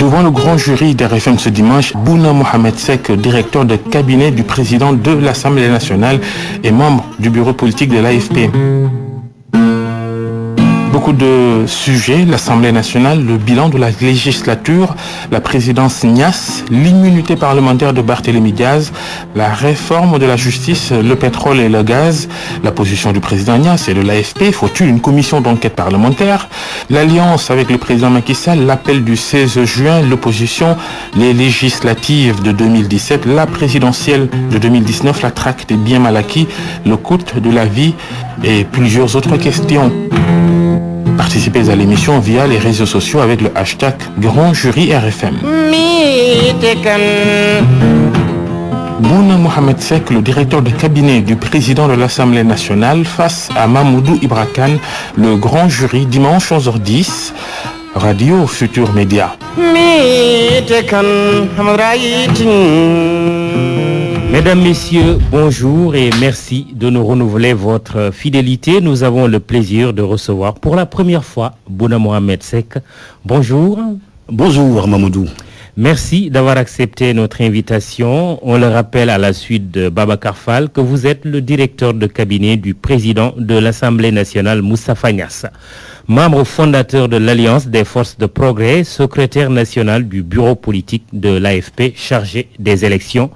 Devant le grand jury d'RFM ce dimanche, Bouna Mohamed Seck, directeur de cabinet du président de l'Assemblée nationale et membre du bureau politique de l'AFP. Beaucoup de sujets, l'Assemblée nationale, le bilan de la législature, la présidence Niasse, l'immunité parlementaire de Barthélémy Diaz, la réforme de la justice, le pétrole et le gaz, la position du président Niasse et de l'AFP, faut-il une commission d'enquête parlementaire, l'alliance avec le président Macky Sall, l'appel du 16 juin, l'opposition, les législatives de 2017, la présidentielle de 2019, la traque des biens mal acquis, le coût de la vie et plusieurs autres questions. Participez à l'émission via les réseaux sociaux avec le hashtag Grand Jury RFM. Bouna Mohamed Seck, le directeur de cabinet du président de l'Assemblée nationale, face à Mamoudou Ibra Kane, le grand jury, dimanche 11h10, Radio Futur Média. Mesdames, Messieurs, bonjour et merci de nous renouveler votre fidélité. Nous avons le plaisir de recevoir pour la première fois Bouna Mohamed Seck. Bonjour. Bonjour Mamoudou. Merci d'avoir accepté notre invitation. On le rappelle à la suite de Babacar Fall que vous êtes le directeur de cabinet du président de l'Assemblée nationale, Moustapha Niasse. Membre fondateur de l'Alliance des forces de progrès, secrétaire national du bureau politique de l'AFP chargé des élections.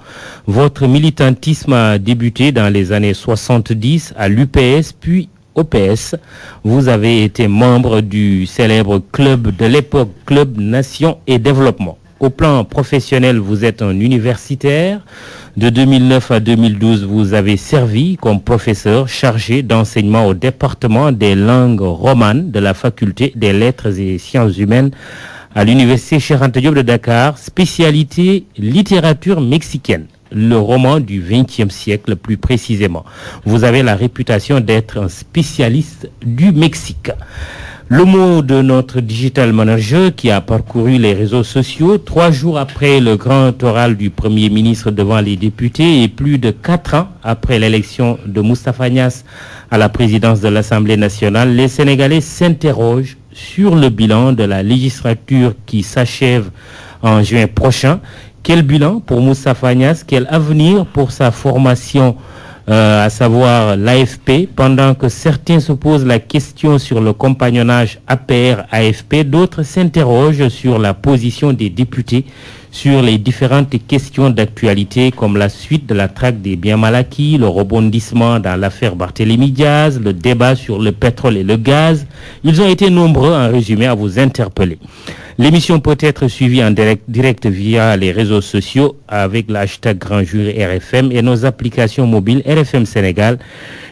Votre militantisme a débuté dans les années 70 à l'UPS puis OPS. Vous avez été membre du célèbre club de l'époque, Club Nation et Développement. Au plan professionnel, vous êtes un universitaire. De 2009 à 2012, vous avez servi comme professeur chargé d'enseignement au département des langues romanes de la faculté des lettres et sciences humaines à l'université Cheikh Anta Diop de Dakar, spécialité littérature mexicaine, le roman du XXe siècle plus précisément. Vous avez la réputation d'être un spécialiste du Mexique. Le mot de notre digital manager qui a parcouru les réseaux sociaux 3 jours après le grand oral du Premier ministre devant les députés et plus de 4 ans après l'élection de Moustapha Niasse à la présidence de l'Assemblée nationale, les Sénégalais s'interrogent sur le bilan de la législature qui s'achève en juin prochain. Quel bilan pour Moustapha Niasse? Quel avenir pour sa formation à savoir l'AFP, pendant que certains se posent la question sur le compagnonnage APR-AFP, d'autres s'interrogent sur la position des députés sur les différentes questions d'actualité comme la suite de la traque des biens mal acquis, le rebondissement dans l'affaire Barthélémy Diaz, le débat sur le pétrole et le gaz. Ils ont été nombreux en résumé à vous interpeller. L'émission peut être suivie en direct via les réseaux sociaux avec l'hashtag Grand Jury RFM et nos applications mobiles RFM Sénégal,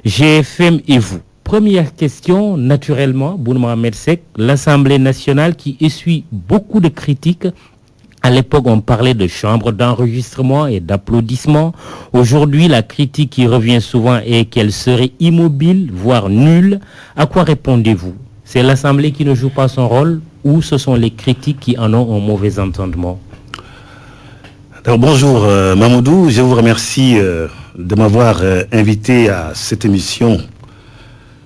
GFM et vous. Première question, naturellement, Bouna Mohamed Seck, l'Assemblée nationale qui essuie beaucoup de critiques. À l'époque, on parlait de chambres d'enregistrement et d'applaudissements. Aujourd'hui, la critique qui revient souvent est qu'elle serait immobile, voire nulle. À quoi répondez-vous? C'est l'Assemblée qui ne joue pas son rôle ou ce sont les critiques qui en ont un mauvais entendement? Alors, bonjour Mamoudou, je vous remercie de m'avoir invité à cette émission,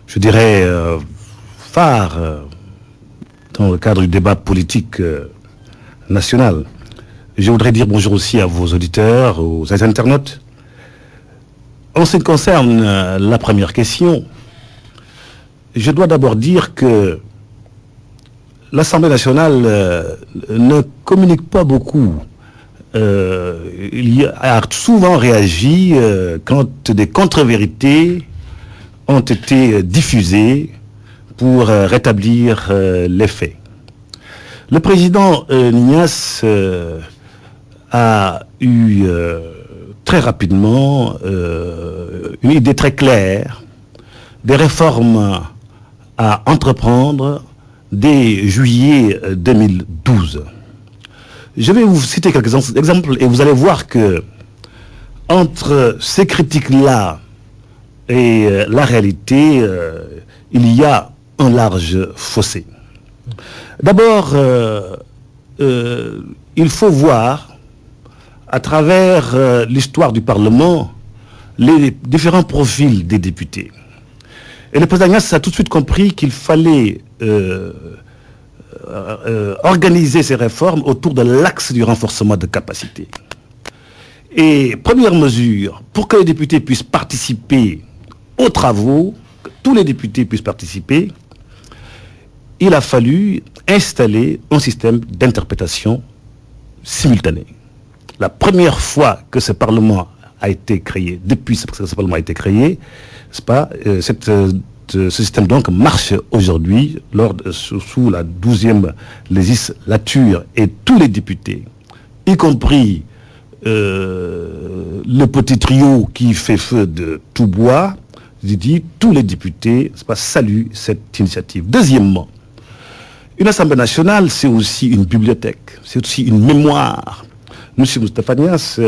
je dirais, phare dans le cadre du débat politique national. Je voudrais dire bonjour aussi à vos auditeurs, aux internautes. En ce qui concerne la première question, je dois d'abord dire que l'Assemblée nationale ne communique pas beaucoup. Il a souvent réagi quand des contre-vérités ont été diffusées pour rétablir les faits. Le président Niasse a eu très rapidement une idée très claire des réformes à entreprendre dès juillet 2012. Je vais vous citer quelques exemples et vous allez voir que entre ces critiques-là et la réalité, il y a un large fossé. D'abord, il faut voir à travers l'histoire du Parlement les différents profils des députés. Et le président Niasse a tout de suite compris qu'il fallait organiser ces réformes autour de l'axe du renforcement de capacité. Et première mesure, pour que les députés puissent participer aux travaux, que tous les députés puissent participer, il a fallu installer un système d'interprétation simultanée. La première fois que ce Parlement a été créé, depuis que ce Parlement a été créé, c'est pas, ce système donc marche aujourd'hui sous la 12e législature, et tous les députés, y compris le petit trio qui fait feu de tout bois, je dis, tous les députés saluent cette initiative. Deuxièmement, une Assemblée nationale, c'est aussi une bibliothèque, c'est aussi une mémoire. M. Moustapha Niasse,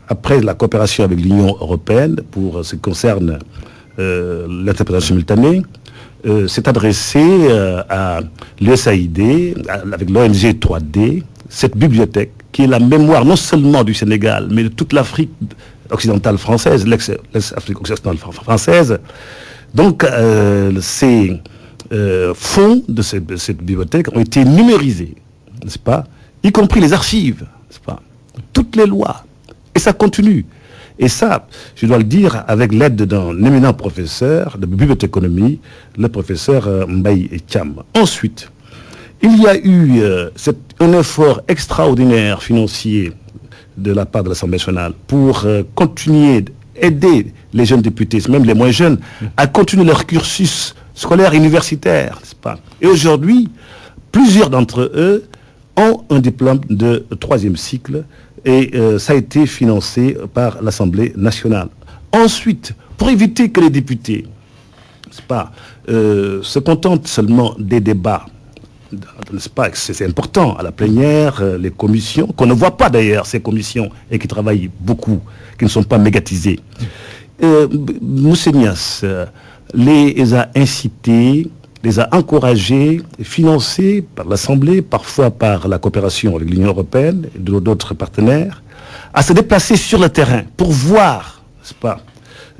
après la coopération avec l'Union européenne, pour ce qui concerne l'interprétation simultanée, s'est adressé à l'USAID, avec l'ONG 3D, cette bibliothèque qui est la mémoire non seulement du Sénégal, mais de toute l'Afrique occidentale française, l'ex-Afrique occidentale française. Donc, ces fonds de cette bibliothèque ont été numérisés, n'est-ce pas, y compris les archives, n'est-ce pas, toutes les lois. Et ça continue. Et ça, je dois le dire, avec l'aide d'un éminent professeur de bibliothéconomie, le professeur Mbaye Thiam. Ensuite, il y a eu un effort extraordinaire financier de la part de l'Assemblée nationale pour continuer d'aider les jeunes députés, même les moins jeunes, à continuer leur cursus scolaire universitaire, n'est-ce pas? Et aujourd'hui, plusieurs d'entre eux ont un diplôme de 3e cycle, et ça a été financé par l'Assemblée nationale. Ensuite, pour éviter que les députés, n'est-ce pas, se contentent seulement des débats, n'est-ce pas, c'est important, à la plénière, les commissions, qu'on ne voit pas d'ailleurs, ces commissions, et qui travaillent beaucoup, qui ne sont pas médiatisées. Moussa Niasse les a incités, les a encouragés, financés par l'Assemblée, parfois par la coopération avec l'Union européenne et d'autres partenaires, à se déplacer sur le terrain pour voir, n'est-ce pas,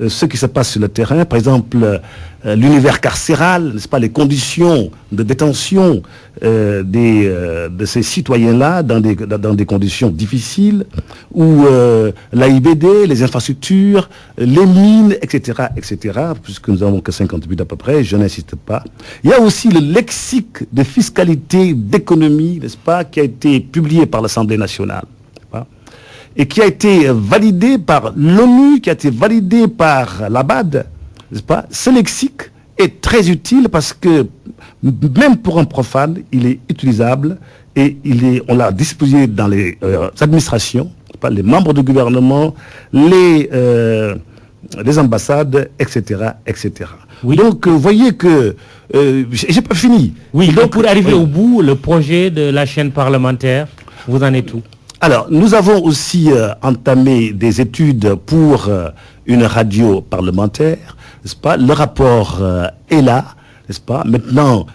ce qui se passe sur le terrain, par exemple l'univers carcéral, n'est-ce pas, les conditions de détention de ces citoyens-là dans des conditions difficiles, ou l'AIBD, les infrastructures, les mines, etc., puisque nous n'avons que 50 minutes à peu près, je n'insiste pas. Il y a aussi le lexique de fiscalité, d'économie, n'est-ce pas, qui a été publié par l'Assemblée nationale, et qui a été validé par l'ONU, qui a été validé par l'ABAD, n'est-ce pas? Ce lexique est très utile parce que, même pour un profane, il est utilisable, et on l'a disposé dans les administrations, pas, les membres du gouvernement, les ambassades, etc., etc. Oui. Donc, vous voyez que j'ai pas fini. Oui, donc pour arriver au bout, le projet de la chaîne parlementaire, vous en êtes où? Alors, nous avons aussi entamé des études pour une radio parlementaire, n'est-ce pas? Le rapport est là, n'est-ce pas? Maintenant,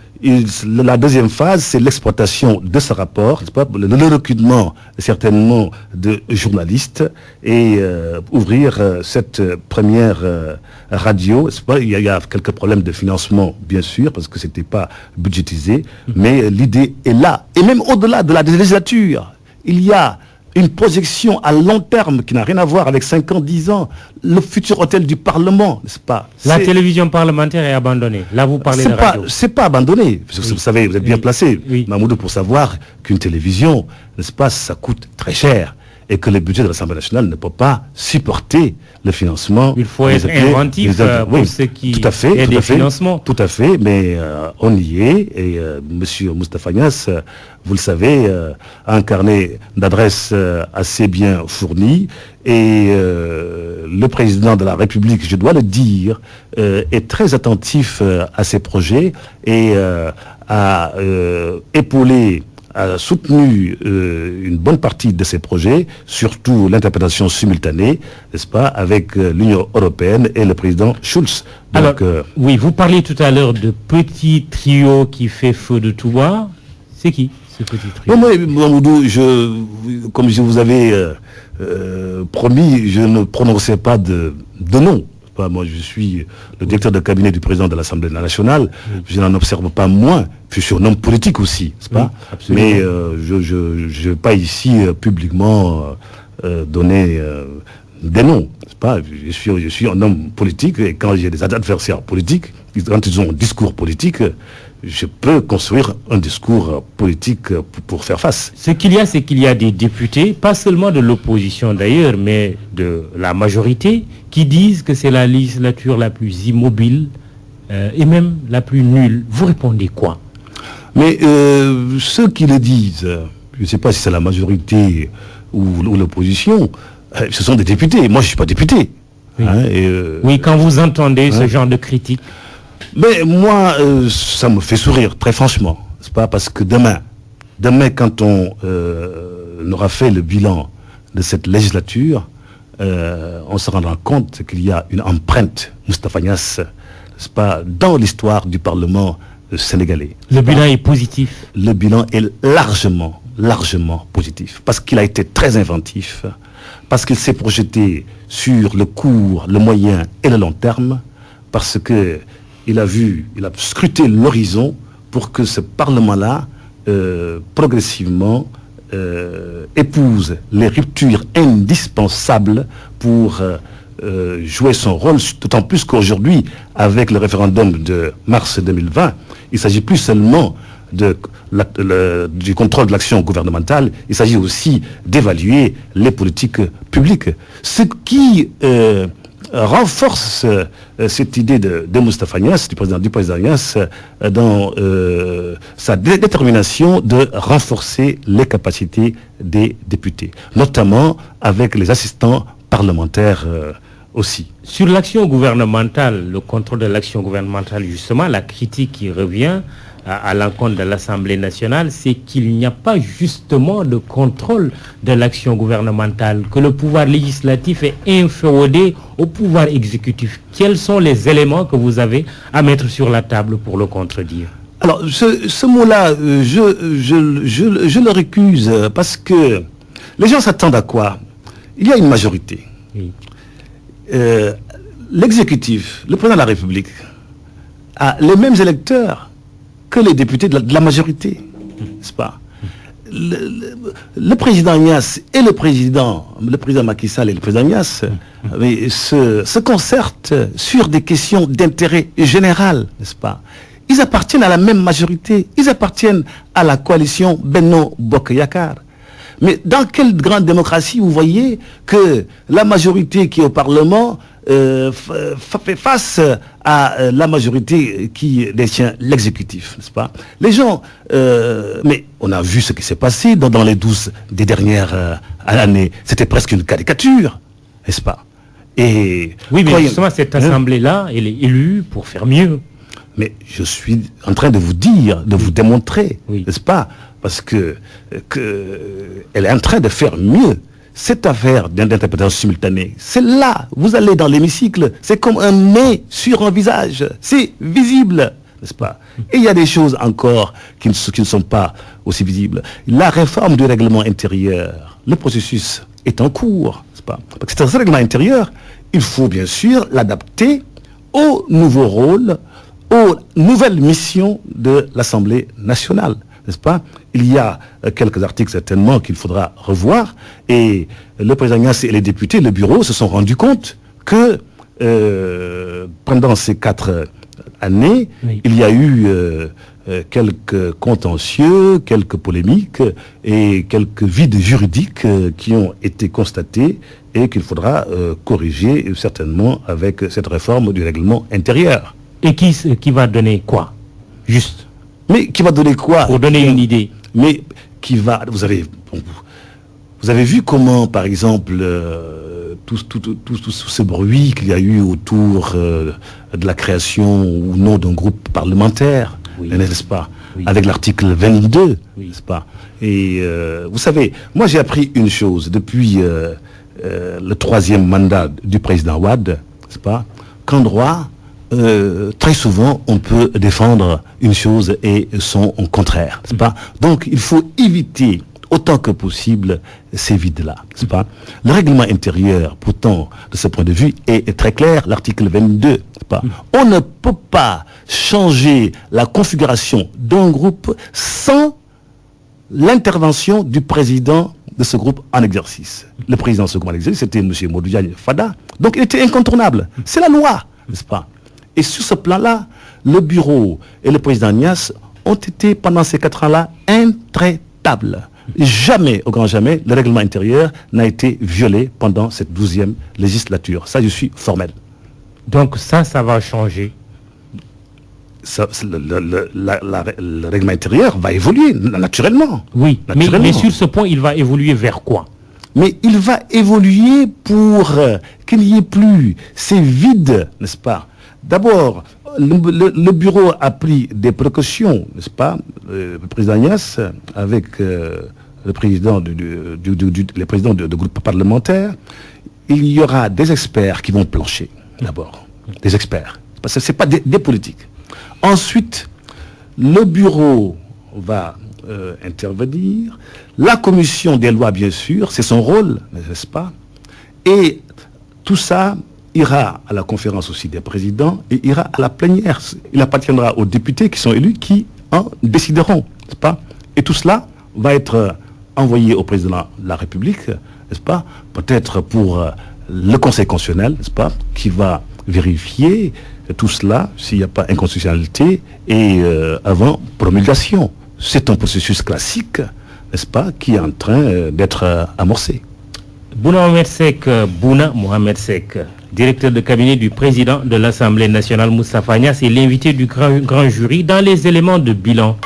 la deuxième phase, c'est l'exploitation de ce rapport, n'est-ce pas? Le recrutement, certainement, de journalistes, et ouvrir cette première radio, n'est-ce pas? Il y a quelques problèmes de financement, bien sûr, parce que ce n'était pas budgétisé, mais l'idée est là. Et même au-delà de la législature, il y a une projection à long terme qui n'a rien à voir avec 5 ans, 10 ans. Le futur hôtel du Parlement, n'est-ce pas? La télévision parlementaire est abandonnée. Là, vous parlez de radio. C'est pas abandonné. Vous savez, vous êtes bien placé, Mamoudou, pour savoir qu'une télévision, n'est-ce pas, ça coûte très cher. Et que le budget de l'Assemblée nationale ne peut pas supporter le financement. Il faut être inventif pour ce qui est des financements. Tout à fait, mais on y est. Et M. Moustapha Niasse, vous le savez, a un carnet d'adresses assez bien fourni. Et le président de la République, je dois le dire, est très attentif à ces projets, et a épaulé, a soutenu une bonne partie de ces projets, surtout l'interprétation simultanée, n'est-ce pas, avec l'Union européenne et le président Schulz. Donc, alors, oui, vous parliez tout à l'heure de petit trio qui fait feu de tout bois. C'est qui, ce petit trio? Moi, Mamoudou, comme je vous avais promis, je ne prononçais pas de nom. Moi, je suis le directeur de cabinet du président de l'Assemblée nationale. Je n'en observe pas moins. Je suis un homme politique aussi, n'est-ce pas? Mais je ne vais pas ici publiquement donner des noms, n'est-ce pas? Je suis un homme politique et quand j'ai des adversaires politiques, quand ils ont un discours politique, je peux construire un discours politique pour faire face. Ce qu'il y a, c'est qu'il y a des députés, pas seulement de l'opposition d'ailleurs, mais de la majorité, qui disent que c'est la législature la plus immobile et même la plus nulle. Vous répondez quoi? Mais ceux qui le disent, je ne sais pas si c'est la majorité ou l'opposition, ce sont des députés. Moi, je ne suis pas député. Oui, oui, quand vous entendez ce genre de critiques. Mais moi, ça me fait sourire, très franchement. C'est pas parce que demain, quand on aura fait le bilan de cette législature, on se rendra compte qu'il y a une empreinte Moustapha Niasse, n'est-ce pas, dans l'histoire du Parlement sénégalais. Le bilan est positif. Le bilan est largement positif, parce qu'il a été très inventif, parce qu'il s'est projeté sur le court, le moyen et le long terme, parce que il a scruté l'horizon pour que ce Parlement-là, progressivement, épouse les ruptures indispensables pour jouer son rôle, d'autant plus qu'aujourd'hui, avec le référendum de mars 2020, il ne s'agit plus seulement du contrôle de l'action gouvernementale, il s'agit aussi d'évaluer les politiques publiques. Ce qui renforce cette idée de Moustapha Niasse, du président Niasse, dans sa détermination de renforcer les capacités des députés, notamment avec les assistants parlementaires aussi. Sur l'action gouvernementale, le contrôle de l'action gouvernementale, justement, la critique qui revient à l'encontre de l'Assemblée nationale, c'est qu'il n'y a pas justement de contrôle de l'action gouvernementale, que le pouvoir législatif est inféodé au pouvoir exécutif. Quels sont les éléments que vous avez à mettre sur la table pour le contredire? Alors, ce mot-là, je le récuse parce que les gens s'attendent à quoi? Il y a une majorité. Oui. L'exécutif, le président de la République, a les mêmes électeurs que les députés de la majorité, n'est-ce pas? Le président Niasse et le président Macky Sall et le président Niasse se concertent sur des questions d'intérêt général, n'est-ce pas? Ils appartiennent à la même majorité, ils appartiennent à la coalition Benno Bokk Yakaar. Mais dans quelle grande démocratie vous voyez que la majorité qui est au Parlement fait face à la majorité qui détient l'exécutif, n'est-ce pas? Les gens, mais on a vu ce qui s'est passé dans les 12 des dernières années. C'était presque une caricature, n'est-ce pas? Et oui, mais justement, cette assemblée-là, elle est élue pour faire mieux. Mais je suis en train de vous dire, de vous démontrer, n'est-ce pas? Parce que elle est en train de faire mieux. Cette affaire d'interprétation simultanée, c'est là, vous allez dans l'hémicycle, c'est comme un nez sur un visage, c'est visible, n'est-ce pas? Et il y a des choses encore qui ne sont pas aussi visibles. La réforme du règlement intérieur, le processus est en cours, n'est-ce pas? Parce que ce règlement intérieur, il faut bien sûr l'adapter au nouveau rôle, aux nouvelles missions de l'Assemblée nationale, n'est-ce pas? Il y a quelques articles certainement qu'il faudra revoir et le président Niasse et les députés, le bureau, se sont rendus compte que pendant ces 4 années, il y a eu quelques contentieux, quelques polémiques et quelques vides juridiques qui ont été constatés et qu'il faudra corriger certainement avec cette réforme du règlement intérieur. Et qui va donner quoi? Juste. Mais qui va donner quoi? Pour donner une idée. Mais qui va... Vous avez vu comment, par exemple, tout ce bruit qu'il y a eu autour de la création ou non d'un groupe parlementaire, n'est-ce pas? Avec l'article 22, n'est-ce pas? Et vous savez, moi j'ai appris une chose depuis le 3e mandat du président Wade, n'est-ce pas? Qu'en droit, très souvent, on peut défendre une chose et son contraire, n'est-ce pas? Donc, il faut éviter autant que possible ces vides-là, n'est-ce pas? Le règlement intérieur, pourtant, de ce point de vue, est très clair, l'article 22, n'est-ce pas? On ne peut pas changer la configuration d'un groupe sans l'intervention du président de ce groupe en exercice. Le président de ce groupe en exercice, c'était M. Modou Diagne Fada. Donc il était incontournable. C'est la loi, n'est-ce pas? Et sur ce plan-là, le bureau et le président Niasse ont été, pendant ces 4 ans-là, intraitables. Jamais, au grand jamais, le règlement intérieur n'a été violé pendant cette 12e législature. Ça, je suis formel. Donc ça va changer. Le règlement intérieur va évoluer naturellement. Oui, naturellement. Mais sur ce point, il va évoluer vers quoi? Mais il va évoluer pour qu'il n'y ait plus ces vides, n'est-ce pas? D'abord, le bureau a pris des précautions, n'est-ce pas? Le président Niasse, avec le président les présidents de groupes parlementaires, il y aura des experts qui vont plancher, d'abord. Des experts. Parce que ce n'est pas des politiques. Ensuite, le bureau va intervenir. La commission des lois, bien sûr, c'est son rôle, n'est-ce pas? Et tout ça ira à la conférence aussi des présidents et ira à la plénière. Il appartiendra aux députés qui sont élus qui en décideront, n'est-ce pas? Et tout cela va être envoyé au président de la République, n'est-ce pas? Peut-être pour le Conseil constitutionnel, n'est-ce pas? Qui va vérifier tout cela s'il n'y a pas inconstitutionnalité et avant promulgation. C'est un processus classique, n'est-ce pas, qui est en train d'être amorcé. Bouna Mohamed Sek, directeur de cabinet du président de l'Assemblée nationale Moustapha Niasse et l'invité du grand jury. Dans les éléments de bilan,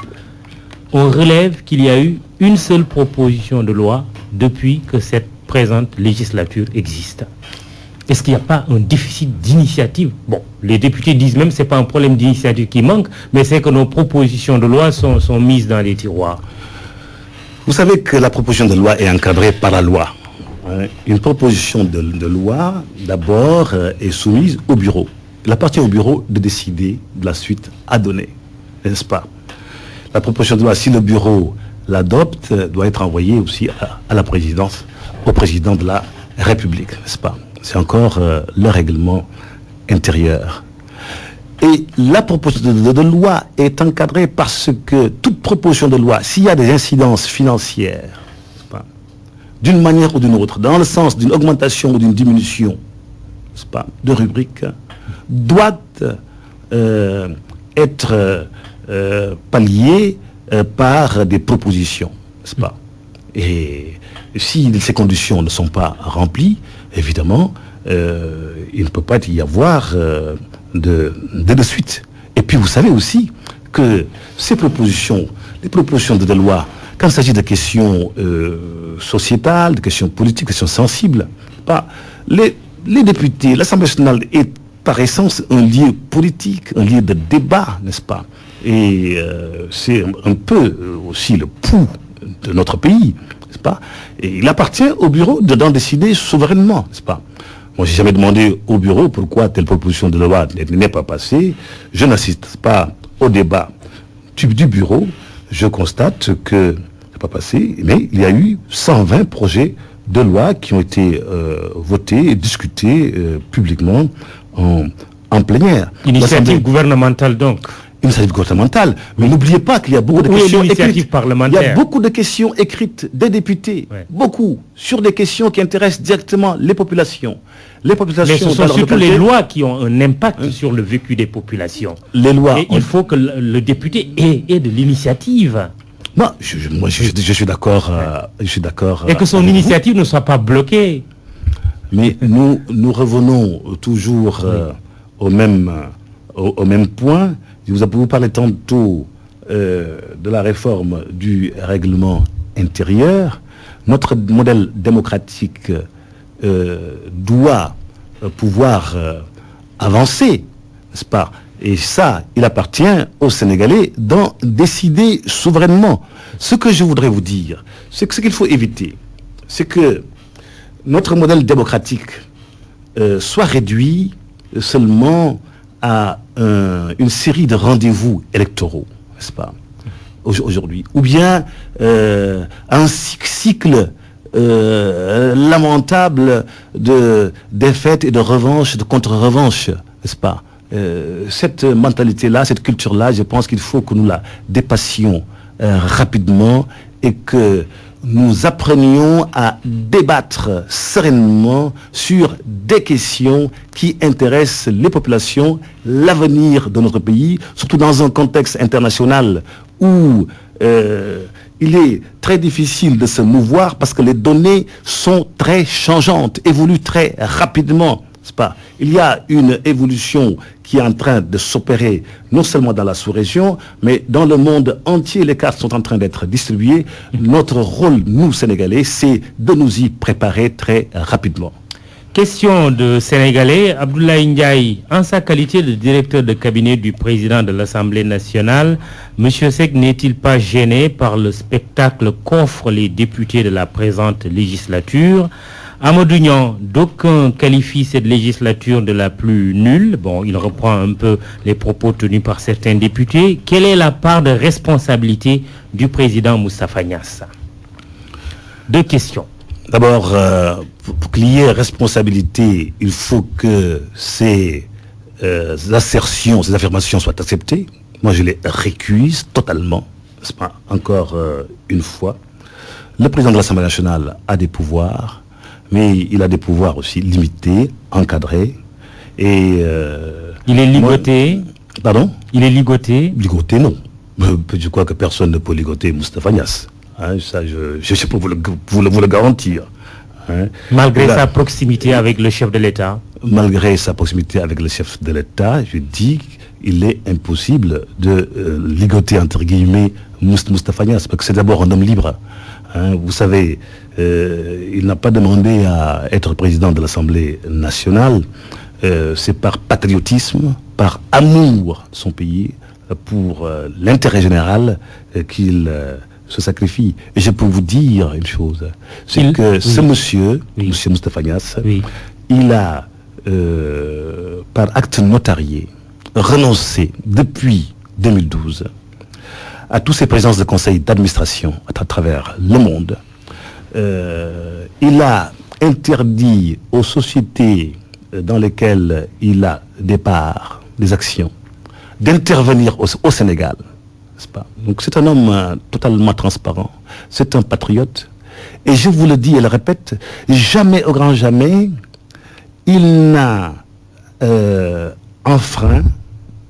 on relève qu'il y a eu une seule proposition de loi depuis que cette présente législature existe. Est-ce qu'il n'y a pas un déficit d'initiative? Bon, les députés disent même que ce n'est pas un problème d'initiative qui manque, mais c'est que nos propositions de loi sont mises dans les tiroirs. Vous savez que la proposition de loi est encadrée par la loi. Une proposition de loi, d'abord, est soumise au bureau. Il appartient au bureau de décider de la suite à donner, n'est-ce pas? La proposition de loi, si le bureau l'adopte, doit être envoyée aussi à la présidence, au président de la République, n'est-ce pas? C'est encore le règlement intérieur. Et la proposition de loi est encadrée parce que toute proposition de loi, s'il y a des incidences financières, d'une manière ou d'une autre, dans le sens d'une augmentation ou d'une diminution, n'est-ce pas, de rubrique, doit être palliée par des propositions, n'est-ce pas? Et si ces conditions ne sont pas remplies, évidemment, il ne peut pas y avoir de suite. Et puis vous savez aussi que ces propositions, les propositions de loi, quand il s'agit de questions sociétales, de questions politiques, de questions sensibles, les députés, l'Assemblée nationale est par essence un lieu politique, un lieu de débat, n'est-ce pas? Et c'est un peu aussi le pouls de notre pays, n'est-ce pas? Et il appartient au bureau d'en décider souverainement, n'est-ce pas? Moi, j'ai jamais demandé au bureau pourquoi telle proposition de loi n'est pas passée. Je n'assiste pas au débat du bureau. Je constate que c'est pas passé, mais il y a eu 120 projets de loi qui ont été votés et discutés publiquement en plénière. Initiative gouvernementale donc. Initiative gouvernementale, mais n'oubliez pas qu'il y a beaucoup de questions écrites. Parlementaire. Il y a beaucoup de questions écrites des députés, beaucoup, sur des questions qui intéressent directement les populations. Les populations. Mais ce sont surtout les lois qui ont un impact sur le vécu des populations. Les lois. Et il faut que le député ait de l'initiative. Non, je suis d'accord. Je suis d'accord. Et que son initiative ne soit pas bloquée. Mais nous revenons toujours au même point. Vous parlez tantôt de la réforme du règlement intérieur. Notre modèle démocratique doit pouvoir avancer, n'est-ce pas? Et ça, il appartient aux Sénégalais d'en décider souverainement. Ce que je voudrais vous dire, c'est que ce qu'il faut éviter, c'est que notre modèle démocratique soit réduit seulement à une série de rendez-vous électoraux, n'est-ce pas? aujourd'hui, ou bien un cycle lamentable de défaites et de revanches, de contre-revanches, n'est-ce pas? Cette mentalité-là, cette culture-là, je pense qu'il faut que nous la dépassions rapidement et que nous apprenions à débattre sereinement sur des questions qui intéressent les populations, l'avenir de notre pays, surtout dans un contexte international où il est très difficile de se mouvoir parce que les données sont très changeantes, évoluent très rapidement. Pas. Il y a une évolution qui est en train de s'opérer non seulement dans la sous-région, mais dans le monde entier. Les cartes sont en train d'être distribuées. Notre rôle, nous, Sénégalais, c'est de nous y préparer très rapidement. Question de Sénégalais, Abdoulaye Ndiaye, en sa qualité de directeur de cabinet du président de l'Assemblée nationale, M. Seck n'est-il pas gêné par le spectacle qu'offrent les députés de la présente législature? Amadou Niang, d'aucuns qualifient cette législature de la plus nulle. Bon, il reprend un peu les propos tenus par certains députés. Quelle est la part de responsabilité du président Moustapha Niasse? Deux questions. D'abord, pour qu'il y ait responsabilité, il faut que ces assertions, ces affirmations soient acceptées. Moi, je les récuse totalement. C'est pas encore une fois. Le président de l'Assemblée nationale a des pouvoirs, mais il a des pouvoirs aussi limités, encadrés. Et il est ligoté. Pardon? Il est ligoté. Ligoté, non. Je crois que personne ne peut ligoter Moustapha Niasse. Hein, ça, je peux vous le garantir. Hein. Malgré sa proximité avec le chef de l'État. Malgré sa proximité avec le chef de l'État, je dis qu'il est impossible de ligoter, entre guillemets, Moustapha Niasse, parce que c'est d'abord un homme libre. Hein, vous savez, il n'a pas demandé à être président de l'Assemblée nationale. C'est par patriotisme, par amour de son pays, pour l'intérêt général qu'il se sacrifie. Et je peux vous dire une chose, c'est que ce monsieur, monsieur Moustapha Niasse, il a, par acte notarié, renoncé depuis 2012 à toutes ses présences de conseils d'administration à travers le monde. Il a interdit aux sociétés dans lesquelles il a des parts, des actions, d'intervenir au Sénégal. N'est-ce pas? Donc c'est un homme totalement transparent, c'est un patriote. Et je vous le dis et le répète, jamais au grand jamais, il n'a enfreint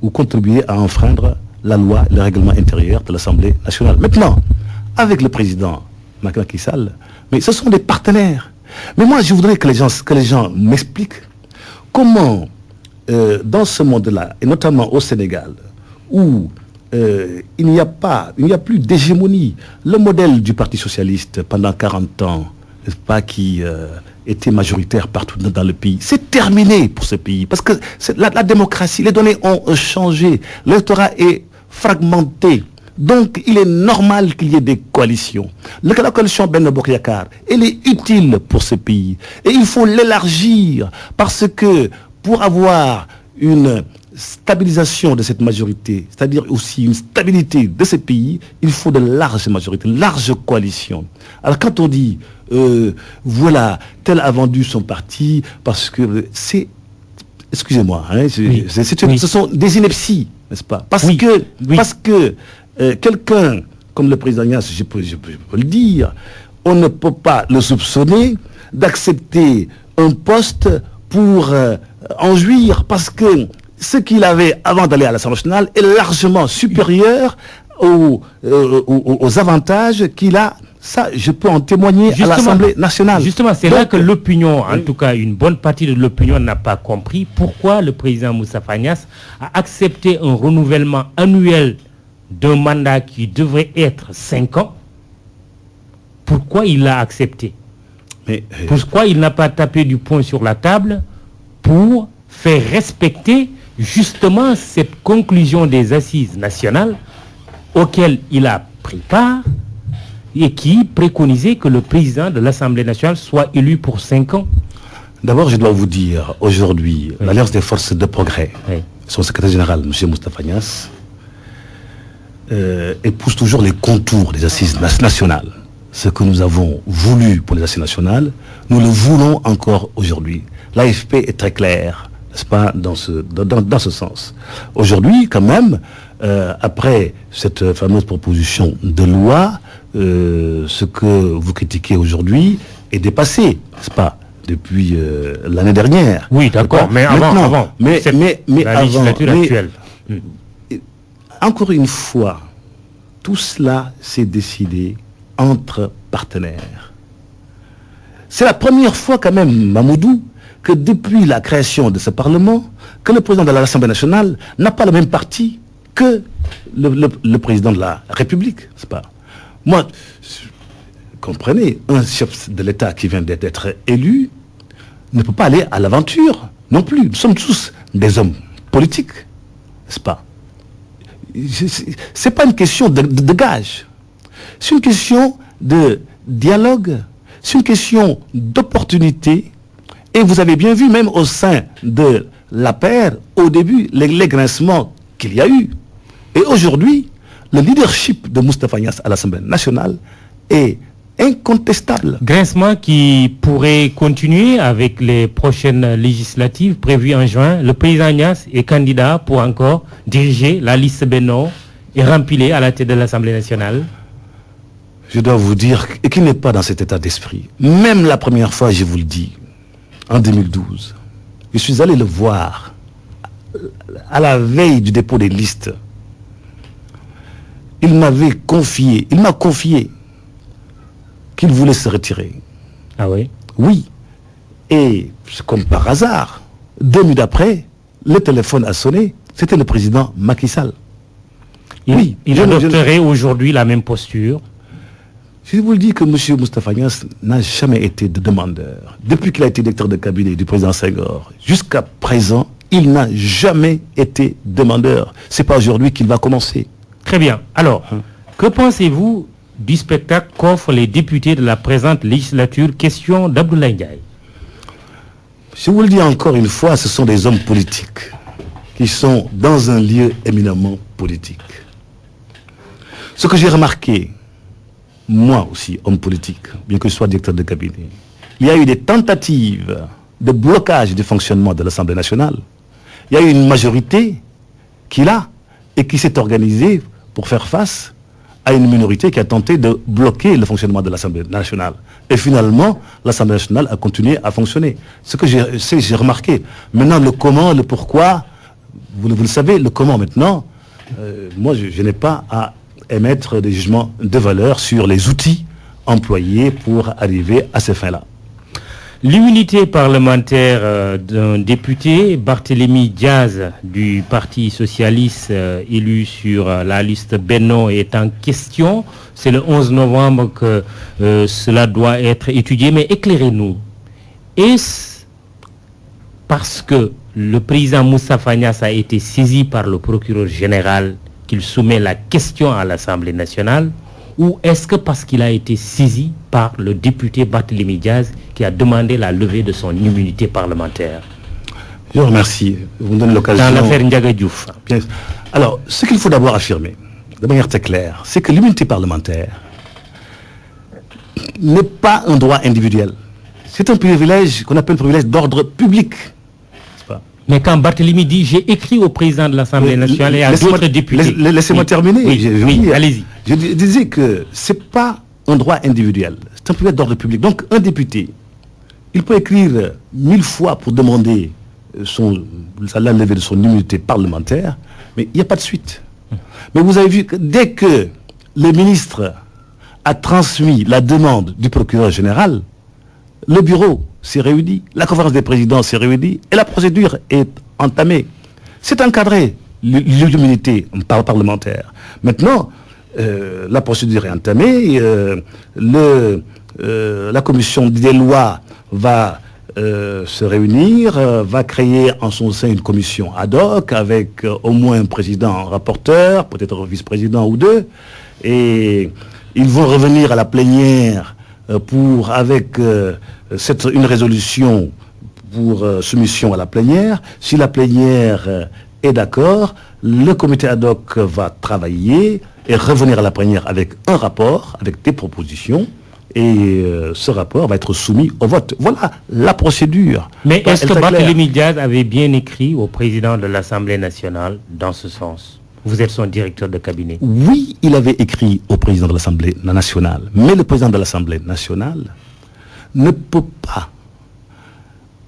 ou contribué à enfreindre la loi, le règlement intérieur de l'Assemblée nationale. Maintenant, avec le président Macky Sall, mais ce sont des partenaires. Mais moi, je voudrais que les gens m'expliquent comment, dans ce monde-là, et notamment au Sénégal, où il n'y a plus d'hégémonie, le modèle du Parti socialiste pendant 40 ans, n'est-ce pas, qui était majoritaire partout dans le pays, c'est terminé pour ce pays, parce que la démocratie, les données ont changé, l'électorat est fragmenté. Donc, il est normal qu'il y ait des coalitions. La coalition Benno Bokk Yakaar, elle est utile pour ce pays. Et il faut l'élargir parce que pour avoir une stabilisation de cette majorité, c'est-à-dire aussi une stabilité de ce pays, il faut de larges majorités, larges coalitions. Alors quand on dit, voilà, tel a vendu son parti parce que c'est... Excusez-moi, hein, ce sont des inepties, n'est-ce pas? Parce que quelqu'un comme le président Niasse, je peux le dire, on ne peut pas le soupçonner d'accepter un poste pour en jouir, parce que ce qu'il avait avant d'aller à l'Assemblée nationale est largement supérieur aux avantages qu'il a. Ça, je peux en témoigner à l'Assemblée nationale. Justement, c'est là que l'opinion, en tout cas une bonne partie de l'opinion n'a pas compris pourquoi le président Moustapha Niasse a accepté un renouvellement annuel d'un mandat qui devrait être 5 ans. Pourquoi il l'a accepté? Pourquoi il n'a pas tapé du poing sur la table pour faire respecter justement cette conclusion des assises nationales auxquelles il a pris part et qui préconisait que le président de l'Assemblée nationale soit élu pour 5 ans? D'abord, je dois vous dire, aujourd'hui, l'Alliance des forces de progrès, son secrétaire général, M. Moustapha Niasse, épouse toujours les contours des assises nationales. Ce que nous avons voulu pour les assises nationales, nous le voulons encore aujourd'hui. L'AFP est très claire, n'est-ce pas, dans ce sens. Aujourd'hui, quand même, après cette fameuse proposition de loi, ce que vous critiquez aujourd'hui est dépassé, n'est-ce pas, depuis l'année dernière. Oui, d'accord, mais avant la législature actuelle. Encore une fois, tout cela s'est décidé entre partenaires. C'est la première fois quand même, Mamoudou, que depuis la création de ce Parlement, que le président de l'Assemblée nationale n'a pas le même parti que le président de la République, n'est-ce pas? Moi, comprenez, un chef de l'État qui vient d'être élu ne peut pas aller à l'aventure non plus. Nous sommes tous des hommes politiques, n'est-ce pas? C'est pas une question de gage. C'est une question de dialogue, c'est une question d'opportunité. Et vous avez bien vu, même au sein de la paire, au début, les grincements qu'il y a eu. Et aujourd'hui, le leadership de Moustapha Niasse à l'Assemblée nationale est incontestable. Grincement qui pourrait continuer avec les prochaines législatives prévues en juin. Le président Niasse est candidat pour encore diriger la liste Benno et rempiler à la tête de l'Assemblée nationale. Je dois vous dire qu'il n'est pas dans cet état d'esprit. Même la première fois, je vous le dis, en 2012, je suis allé le voir à la veille du dépôt des listes. Il m'a confié qu'il voulait se retirer. Ah oui? Oui. Et comme par hasard, 2 minutes après, le téléphone a sonné. C'était le président Macky Sall. Il adopterait aujourd'hui la même posture. Je vous le dis que M. Moustapha Niasse n'a jamais été de demandeur. Depuis qu'il a été directeur de cabinet du président Senghor, jusqu'à présent, il n'a jamais été demandeur. C'est pas aujourd'hui qu'il va commencer. Très bien. Alors, que pensez-vous du spectacle qu'offrent les députés de la présente législature? Question d'Abdoulaye Ndiaye. Je vous le dis encore une fois, ce sont des hommes politiques qui sont dans un lieu éminemment politique. Ce que j'ai remarqué, moi aussi, homme politique, bien que je sois directeur de cabinet, il y a eu des tentatives de blocage du fonctionnement de l'Assemblée nationale. Il y a eu une majorité qui l'a et qui s'est organisée pour faire face à une minorité qui a tenté de bloquer le fonctionnement de l'Assemblée nationale. Et finalement, l'Assemblée nationale a continué à fonctionner. Ce que j'ai remarqué. Maintenant, le comment, le pourquoi, vous le savez, le comment maintenant, moi, je n'ai pas à émettre des jugements de valeur sur les outils employés pour arriver à ces fins-là. L'immunité parlementaire d'un député, Barthélémy Diaz, du Parti socialiste, élu sur la liste Benno, est en question. C'est le 11 novembre que cela doit être étudié. Mais éclairez-nous. Est-ce parce que le président Moustapha Niasse a été saisi par le procureur général qu'il soumet la question à l'Assemblée nationale, ou est-ce que parce qu'il a été saisi par le député Barthélémy Diaz qui a demandé la levée de son immunité parlementaire? Je vous remercie. Vous me donnez l'occasion. Dans l'affaire Ndiaga Diouf. Bien. Alors, ce qu'il faut d'abord affirmer, de manière très claire, c'est que l'immunité parlementaire n'est pas un droit individuel. C'est un privilège qu'on appelle privilège d'ordre public. Mais quand Barthélémy dit « j'ai écrit au président de l'Assemblée nationale et à d'autres députés ». Laissez-moi terminer. Oui, allez-y. Je disais que ce n'est pas un droit individuel, c'est un privilège d'ordre public. Donc un député, il peut écrire 1000 fois pour demander la levée de son immunité parlementaire, mais il n'y a pas de suite. Mais vous avez vu que dès que le ministre a transmis la demande du procureur général, le bureau s'est réuni, la conférence des présidents s'est réunie et la procédure est entamée. C'est encadré, l'immunité parlementaire. Maintenant, la procédure est entamée, la commission des lois va se réunir, va créer en son sein une commission ad hoc avec au moins un président, un rapporteur, peut-être un vice-président ou deux, et ils vont revenir à la plénière avec une résolution pour soumission à la plénière. Si la plénière est d'accord, le comité ad hoc va travailler et revenir à la plénière avec un rapport, avec des propositions, et ce rapport va être soumis au vote. Voilà la procédure. Mais est-ce que Barthélémy Diaz avait bien écrit au président de l'Assemblée nationale dans ce sens? Vous êtes son directeur de cabinet. Oui, il avait écrit au président de l'Assemblée nationale, mais le président de l'Assemblée nationale ne peut pas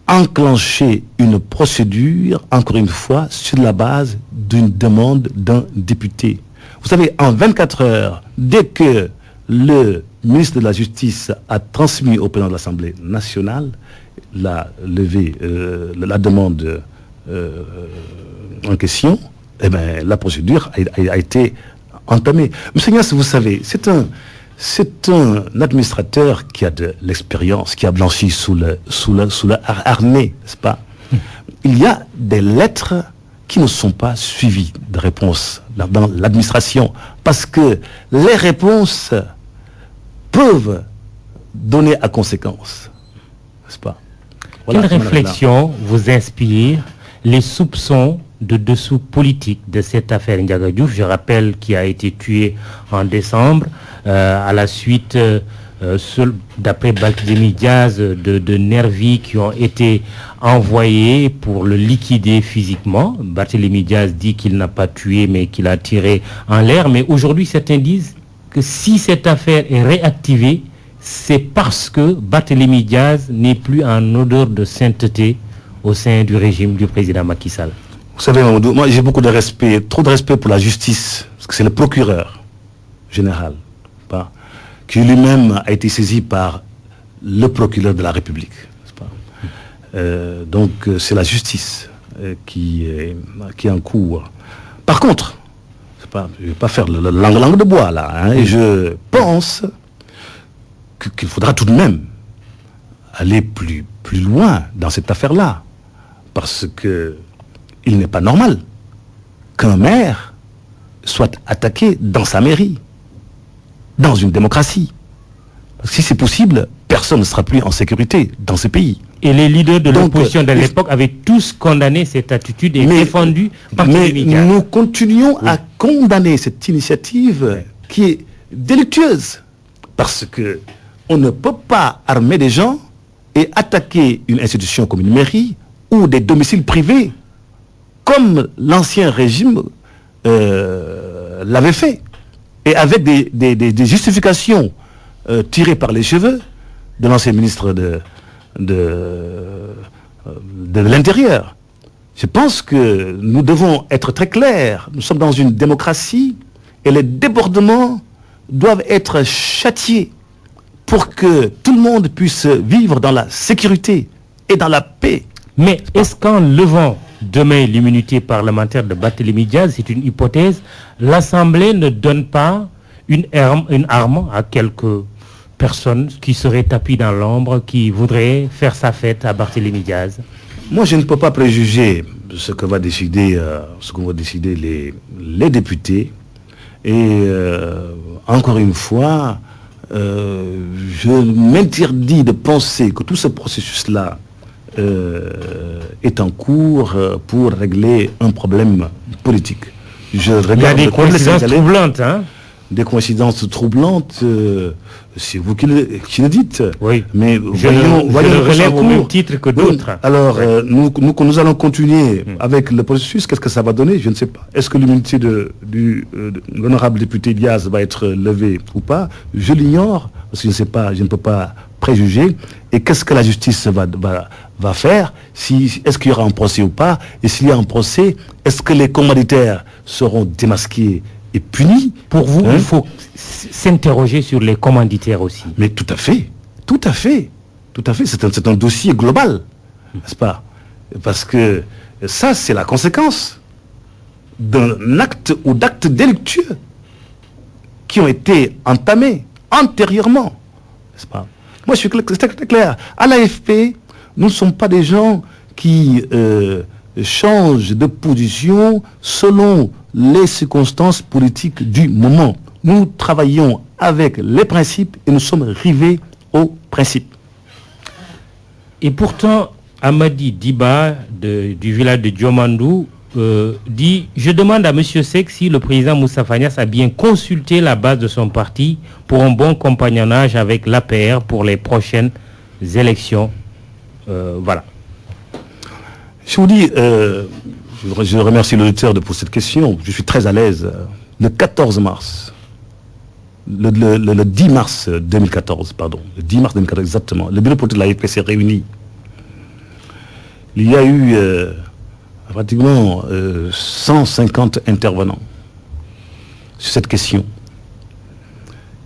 enclencher une procédure, encore une fois, sur la base d'une demande d'un député. Vous savez, en 24 heures, dès que le ministre de la Justice a transmis au président de l'Assemblée nationale la demande en question, eh bien, la procédure a été entamée. Monsieur Niasse, vous savez, c'est un administrateur qui a de l'expérience, qui a blanchi sous la armée, n'est-ce pas? Il y a des lettres qui ne sont pas suivies de réponses dans l'administration, parce que les réponses peuvent donner à conséquence, n'est-ce pas? Voilà. Quelle réflexion vous inspire les soupçons de dessous politique de cette affaire Ndiaga Diouf? Je rappelle qu'il a été tué en décembre à la suite, d'après Barthélémy Diaz, de nervis qui ont été envoyés pour le liquider physiquement. Barthélémy Diaz dit qu'il n'a pas tué mais qu'il a tiré en l'air. Mais aujourd'hui, certains disent que si cette affaire est réactivée, c'est parce que Barthélémy Diaz n'est plus en odeur de sainteté au sein du régime du président Macky Sall. Vous savez, Mamadou, moi j'ai beaucoup de respect, trop de respect pour la justice, parce que c'est le procureur général, qui lui-même a été saisi par le procureur de la République. Donc c'est la justice qui est en cours. Par contre, je ne vais pas faire la langue de bois là, hein, et je pense qu'il faudra tout de même aller plus loin dans cette affaire-là, parce que il n'est pas normal qu'un maire soit attaqué dans sa mairie, dans une démocratie. Parce que si c'est possible, personne ne sera plus en sécurité dans ce pays. Et les leaders de l'opposition de l'époque avaient tous condamné cette attitude et défendu Barthélémy Diaz. Mais nous continuons à condamner cette initiative qui est délictueuse. Parce que on ne peut pas armer des gens et attaquer une institution comme une mairie ou des domiciles privés comme l'ancien régime l'avait fait, et avec des justifications tirées par les cheveux de l'ancien ministre de l'Intérieur. Je pense que nous devons être très clairs. Nous sommes dans une démocratie et les débordements doivent être châtiés pour que tout le monde puisse vivre dans la sécurité et dans la paix. Mais est-ce qu'en levant demain l'immunité parlementaire de Barthélémy Diaz, c'est une hypothèse, l'Assemblée ne donne pas une arme à quelques personnes qui seraient tapis dans l'ombre, qui voudraient faire sa fête à Barthélémy Diaz? Moi, je ne peux pas préjuger ce que vont décider les députés. Et encore une fois, je m'interdis de penser que tout ce processus-là est en cours pour régler un problème politique. Il y a des coïncidences troublantes, hein? Des coïncidences troublantes, c'est vous qui le dites. Oui. Mais je le relève au même titre que d'autres. Alors, nous allons continuer avec le processus. Qu'est-ce que ça va donner? Je ne sais pas. Est-ce que l'immunité de l'honorable député Diaz va être levée ou pas? Je l'ignore, parce que je ne sais pas, je ne peux pas préjuger. Et qu'est-ce que la justice va faire? Est-ce qu'il y aura un procès ou pas? Et s'il y a un procès, est-ce que les commanditaires seront démasqués et punis? Pour vous, il faut s'interroger sur les commanditaires aussi. Mais tout à fait. C'est un dossier global, n'est-ce pas? Parce que ça, c'est la conséquence d'un acte ou d'actes délictueux qui ont été entamés antérieurement, n'est-ce pas? Moi, je suis très clair. À l'AFP, nous ne sommes pas des gens qui changent de position selon les circonstances politiques du moment. Nous travaillons avec les principes et nous sommes rivés aux principes. Et pourtant, Amadi Diba du village de Diomandou dit « Je demande à M. Seck si le président Moustapha Niasse a bien consulté la base de son parti pour un bon compagnonnage avec l'APR pour les prochaines élections. » Voilà. Je vous dis, je remercie l'auditeur pour cette question. Je suis très à l'aise. Le 14 mars, le 10 mars 2014, pardon, le 10 mars 2014 exactement, le bureau politique de l'AFP s'est réuni. Il y a eu pratiquement 150 intervenants sur cette question.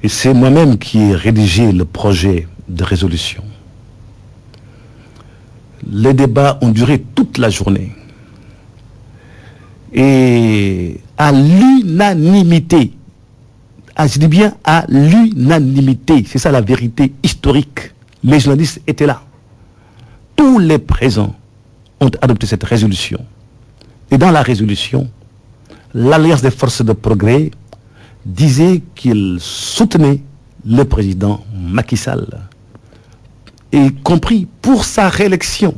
Et c'est moi-même qui ai rédigé le projet de résolution. Les débats ont duré toute la journée. Et à l'unanimité, je dis bien à l'unanimité, c'est ça la vérité historique, les journalistes étaient là. Tous les présents ont adopté cette résolution. Et dans la résolution, l'Alliance des forces de progrès disait qu'il soutenait le président Macky Sall, y compris pour sa réélection.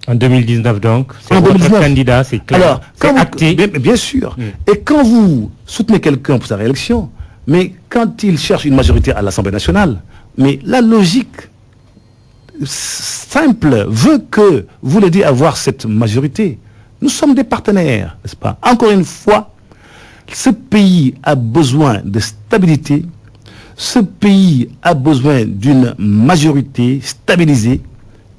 En 2019 donc, c'est en votre 2019. candidat, c'est clair, alors, c'est acté. Bien sûr. Et quand vous soutenez quelqu'un pour sa réélection, mais quand il cherche une majorité à l'Assemblée nationale, mais la logique simple veut que vous l'aidiez à avoir cette majorité. Nous sommes des partenaires, n'est-ce pas? Encore une fois, ce pays a besoin de stabilité. Ce pays a besoin d'une majorité stabilisée.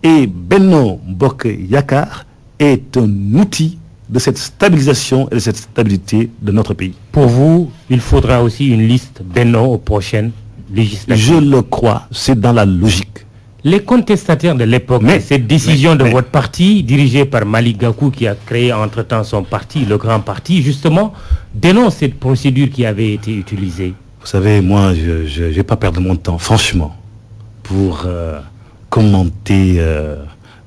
Et Benno Bokk Yakaar est un outil de cette stabilisation et de cette stabilité de notre pays. Pour vous, il faudra aussi une liste Benno aux prochaines législatives. Je le crois, c'est dans la logique. Les contestataires de l'époque, cette décision de votre parti, dirigé par Malick Gakou, qui a créé entre-temps son parti, le grand parti, justement, dénonce cette procédure qui avait été utilisée. Vous savez, moi, je ne vais pas perdre mon temps, franchement, pour commenter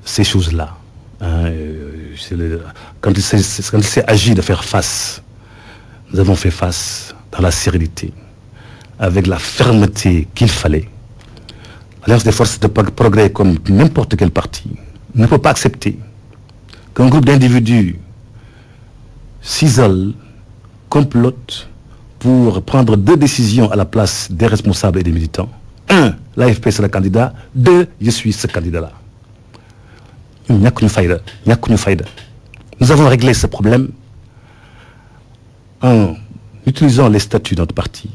ces choses-là. Hein, quand il s'est agi de faire face, nous avons fait face dans la sérénité, avec la fermeté qu'il fallait. L'Alliance des forces de progrès, comme n'importe quel parti, ne peut pas accepter qu'un groupe d'individus s'isole, complote pour prendre deux décisions à la place des responsables et des militants. 1, l'AFP c'est le candidat. 2, je suis ce candidat-là. Nous avons réglé ce problème en utilisant les statuts de notre parti.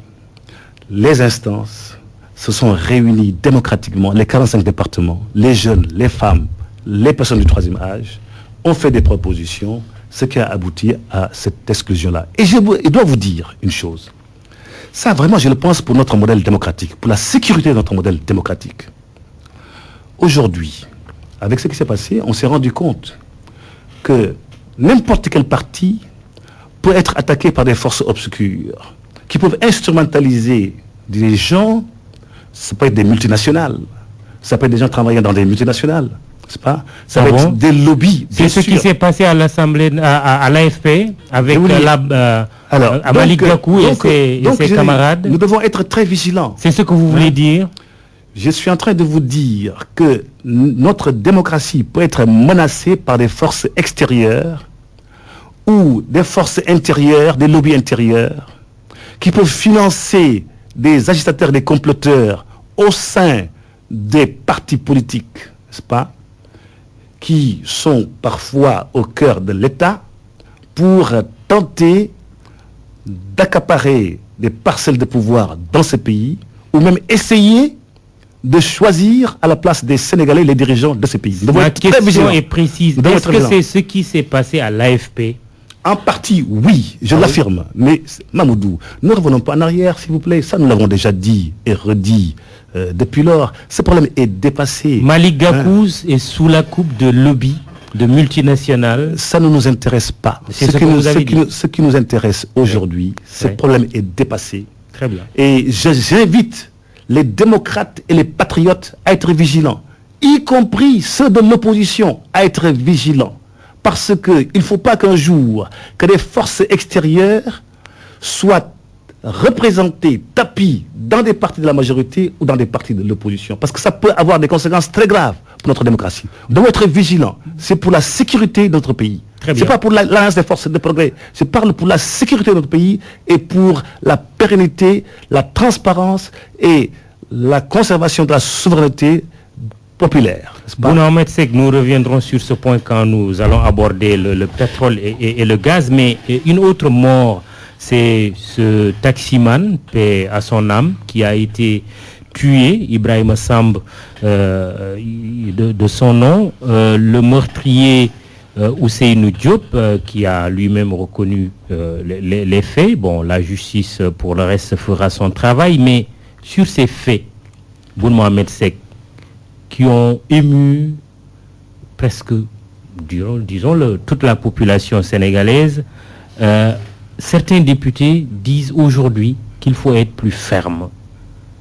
Les instances se sont réunies démocratiquement, les 45 départements, les jeunes, les femmes, les personnes du troisième âge, ont fait des propositions, ce qui a abouti à cette exclusion-là. Et je dois vous dire une chose. Ça, vraiment, je le pense pour notre modèle démocratique, pour la sécurité de notre modèle démocratique. Aujourd'hui, avec ce qui s'est passé, on s'est rendu compte que n'importe quel parti peut être attaqué par des forces obscures qui peuvent instrumentaliser des gens. Ça peut être des multinationales, ça peut être des gens travaillant dans des multinationales, c'est pas? Ça peut être des lobbies. C'est ce qui s'est passé à l'Assemblée, à l'AFP, avec Malick Gakou et ses camarades. Nous devons être très vigilants. C'est ce que vous voulez dire? Je suis en train de vous dire que notre démocratie peut être menacée par des forces extérieures ou des forces intérieures, des lobbies intérieurs, qui peuvent financer des agitateurs, des comploteurs au sein des partis politiques, n'est-ce pas, qui sont parfois au cœur de l'État pour tenter d'accaparer des parcelles de pouvoir dans ce pays, ou même essayer de choisir à la place des Sénégalais les dirigeants de ce pays. La question est précise. Est-ce que c'est ce qui s'est passé à l'AFP? En partie, oui, je l'affirme. Mais Mamoudou, ne revenons pas en arrière, s'il vous plaît. Ça, nous l'avons déjà dit et redit depuis lors. Ce problème est dépassé. Malick Gakou est sous la coupe de lobby, de multinationales. Ça ne nous intéresse pas. Ce qui nous intéresse aujourd'hui, ce problème est dépassé. Très bien. Et j'invite les démocrates et les patriotes à être vigilants, y compris ceux de l'opposition, à être vigilants. Parce qu'il ne faut pas qu'un jour, que des forces extérieures soient représentées, tapies dans des partis de la majorité ou dans des partis de l'opposition. Parce que ça peut avoir des conséquences très graves pour notre démocratie. Nous devons être vigilants. C'est pour la sécurité de notre pays. C'est pas pour l'alliance des forces de progrès. Je parle pour la sécurité de notre pays et pour la pérennité, la transparence et la conservation de la souveraineté populaire. Bouna Ahmed Seck, nous reviendrons sur ce point quand nous allons aborder le pétrole et le gaz, mais une autre mort, c'est ce taximan, paix à son âme, qui a été tué, Ibrahima Samb, de son nom, le meurtrier Ousseynou Diop, qui a lui-même reconnu les faits. Bon, la justice, pour le reste, fera son travail, mais sur ces faits, Bouna Ahmed Seck, qui ont ému presque, disons, toute la population sénégalaise, certains députés disent aujourd'hui qu'il faut être plus ferme.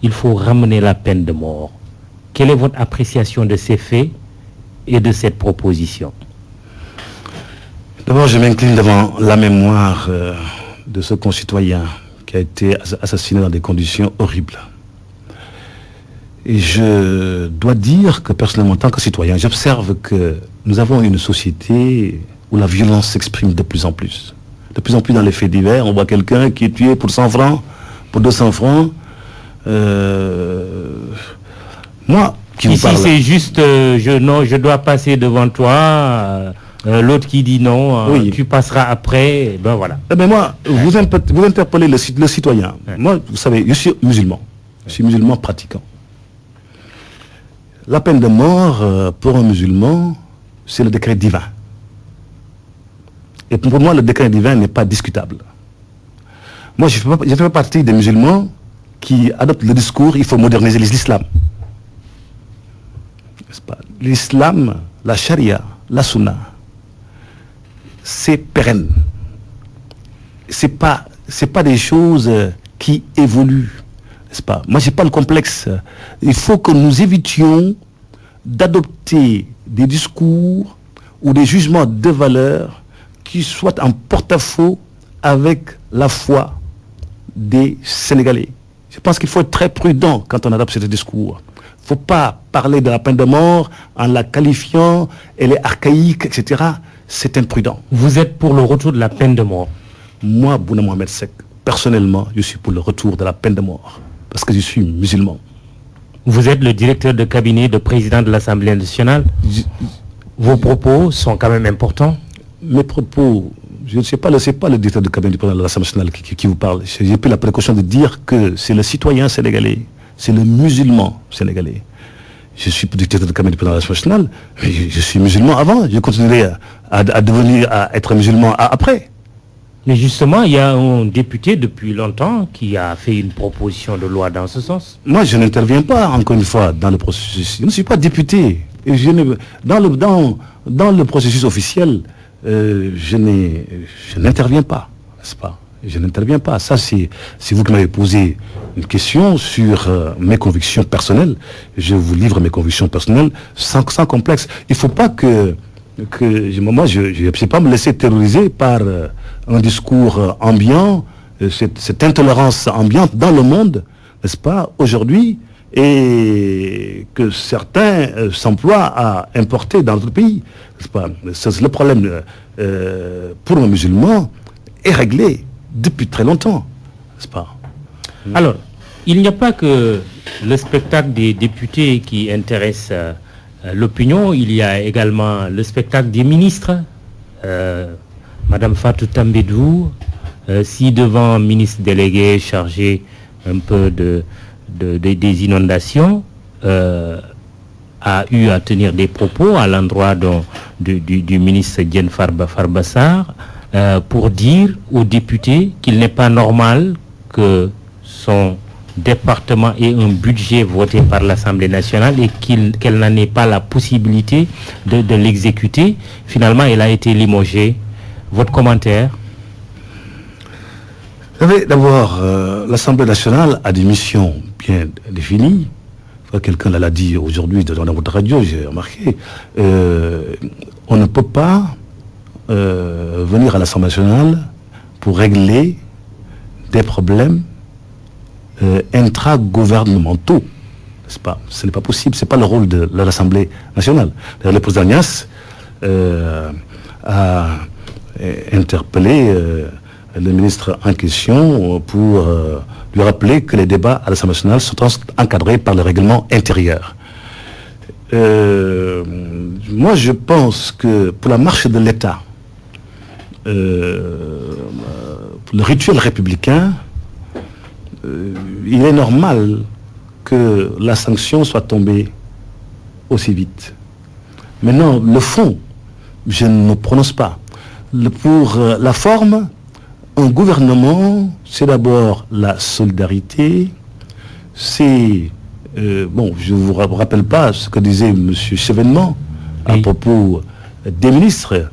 Il faut ramener la peine de mort. Quelle est votre appréciation de ces faits et de cette proposition? D'abord, je m'incline devant la mémoire de ce concitoyen qui a été assassiné dans des conditions horribles. Et je dois dire que personnellement, en tant que citoyen, j'observe que nous avons une société où la violence s'exprime de plus en plus. De plus en plus dans les faits divers, on voit quelqu'un qui est tué pour 100 francs, pour 200 francs. Moi, qui vous parle... Ici, c'est juste, je dois passer devant toi, l'autre qui dit non, oui. Tu passeras après, ben voilà. Mais moi, vous interpellez le citoyen. Ouais. Moi, vous savez, je suis musulman. Je suis musulman pratiquant. La peine de mort, pour un musulman, c'est le décret divin. Et pour moi, le décret divin n'est pas discutable. Moi, je fais partie des musulmans qui adoptent le discours, il faut moderniser l'islam. L'islam, la charia, la sunna, c'est pérenne. C'est pas des choses qui évoluent. Pas. Moi, je n'ai pas le complexe. Il faut que nous évitions d'adopter des discours ou des jugements de valeur qui soient en porte-à-faux avec la foi des Sénégalais. Je pense qu'il faut être très prudent quand on adopte ce discours. Il ne faut pas parler de la peine de mort en la qualifiant, elle est archaïque, etc. C'est imprudent. Vous êtes pour le retour de la peine de mort? Moi, Bouna Mohamed Seck, personnellement, je suis pour le retour de la peine de mort. Parce que je suis musulman. Vous êtes le directeur de cabinet de président de l'Assemblée nationale. Vos propos sont quand même importants. Mes propos, je ne sais pas, le directeur de cabinet du président de l'Assemblée nationale qui vous parle. J'ai pris la précaution de dire que c'est le citoyen sénégalais, c'est le musulman sénégalais. Je suis directeur de cabinet du président de l'Assemblée nationale, mais je suis musulman avant, je continuerai à être musulman après. Mais justement, il y a un député depuis longtemps qui a fait une proposition de loi dans ce sens. Moi, je n'interviens pas, encore une fois, dans le processus. Je ne suis pas député. Et dans le processus officiel, je n'interviens pas, n'est-ce pas? Je n'interviens pas. Ça, c'est vous qui m'avez posé une question sur mes convictions personnelles. Je vous livre mes convictions personnelles sans complexe. Il ne faut pas moi, je ne vais pas me laisser terroriser par un discours ambiant, cette intolérance ambiante dans le monde, n'est-ce pas, aujourd'hui, et que certains s'emploient à importer dans notre pays, n'est-ce pas? Le problème pour un musulman est réglé depuis très longtemps, n'est-ce pas? Alors, il n'y a pas que le spectacle des députés qui intéresse l'opinion, il y a également le spectacle des ministres. Madame Fatou Tambedou, si devant un ministre délégué chargé un peu des inondations, a eu à tenir des propos à l'endroit du ministre Diène Farba Sarr pour dire aux députés qu'il n'est pas normal que son département ait un budget voté par l'Assemblée nationale et qu'elle n'en ait pas la possibilité de l'exécuter. Finalement, elle a été limogée. Votre commentaire? Vous savez, d'abord, l'Assemblée nationale a des missions bien définies. Quelqu'un l'a dit aujourd'hui dans votre radio, j'ai remarqué. On ne peut pas venir à l'Assemblée nationale pour régler des problèmes intra-gouvernementaux, n'est-ce pas? Ce n'est pas possible, ce n'est pas le rôle de l'Assemblée nationale. D'ailleurs, le président Niasse a interpellé le ministre en question pour lui rappeler que les débats à l'Assemblée nationale sont encadrés par le règlement intérieur. Moi, je pense que pour la marche de l'État, le rituel républicain, il est normal que la sanction soit tombée aussi vite. Maintenant, le fond, je ne me prononce pas. Pour la forme, un gouvernement, c'est d'abord la solidarité, c'est... bon, je ne vous rappelle pas ce que disait M. Chevènement à propos des ministres.